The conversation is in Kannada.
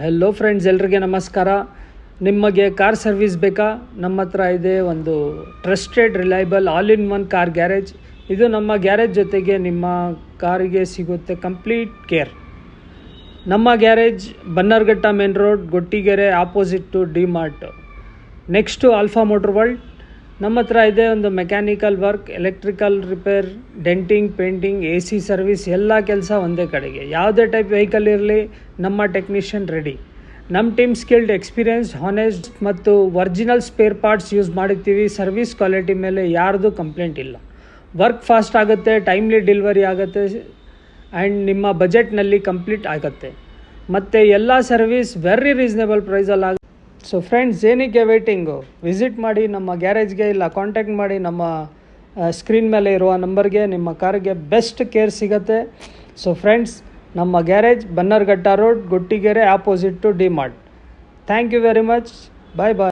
ಹೆಲೋ ಫ್ರೆಂಡ್ಸ್, ಎಲ್ರಿಗೆ ನಮಸ್ಕಾರ. ನಿಮಗೆ ಕಾರ್ ಸರ್ವಿಸ್ ಬೇಕಾ? ನಮ್ಮ ಹತ್ರ ಇದೆ ಒಂದು trusted reliable all in one car garage. ಇದು ನಮ್ಮ ಗ್ಯಾರೇಜ್ ಜೊತೆಗೆ ನಿಮ್ಮ ಕಾರಿಗೆ ಸಿಗುತ್ತೆ ಕಂಪ್ಲೀಟ್ ಕೇರ್. ನಮ್ಮ garage Bannerghatta main road, Gottigere, opposite to D Mart, next Alpha Motor World. ನಮ್ಮ ಹತ್ರ ಇದೆ ಒಂದು mechanical work, electrical repair, denting, painting, AC service, ಎಲ್ಲ ಕೆಲಸ ಒಂದೇ ಕಡೆಗೆ. ಯಾವುದೇ ಟೈಪ್ ವೆಹಿಕಲ್ ಇರಲಿ, ನಮ್ಮ ಟೆಕ್ನಿಷಿಯನ್ ರೆಡಿ. ನಮ್ಮ ಟೀಮ್ ಸ್ಕಿಲ್ಡ್, ಎಕ್ಸ್ಪೀರಿಯನ್ಸ್, ಹಾನೆಸ್ಟ್ ಮತ್ತು ಒರಿಜಿನಲ್ ಸ್ಪೇರ್ ಪಾರ್ಟ್ಸ್ ಯೂಸ್ ಮಾಡಿರ್ತೀವಿ. ಸರ್ವಿಸ್ ಕ್ವಾಲಿಟಿ ಮೇಲೆ ಯಾರ್ದು ಕಂಪ್ಲೇಂಟ್ ಇಲ್ಲ. ವರ್ಕ್ ಫಾಸ್ಟ್ ಆಗುತ್ತೆ, ಟೈಮ್ಲಿ ಡೆಲಿವರಿ ಆಗುತ್ತೆ ಆ್ಯಂಡ್ ನಿಮ್ಮ ಬಜೆಟ್ನಲ್ಲಿ ಕಂಪ್ಲೀಟ್ ಆಗುತ್ತೆ. ಮತ್ತು ಎಲ್ಲ ಸರ್ವಿಸ್ ವೆರಿ ರೀಸನೇಬಲ್ ಪ್ರೈಸಲ್ಲಿ ಆಗುತ್ತೆ. ಸೊ ಫ್ರೆಂಡ್ಸ್, ಏನಕ್ಕೆ ವೇಟಿಂಗು? ವಿಸಿಟ್ ಮಾಡಿ ನಮ್ಮ ಗ್ಯಾರೇಜ್ಗೆ, ಇಲ್ಲ ಕಾಂಟ್ಯಾಕ್ಟ್ ಮಾಡಿ ನಮ್ಮ ಸ್ಕ್ರೀನ್ ಮೇಲೆ ಇರುವ ನಂಬರ್ಗೆ. ನಿಮ್ಮ ಕಾರಿಗೆ ಬೆಸ್ಟ್ ಕೇರ್ ಸಿಗುತ್ತೆ. ಸೊ ಫ್ರೆಂಡ್ಸ್, ನಮ್ಮ garage Bannerghatta road, Gottigere, opposite to D Mart. Thank you very much. Bye bye.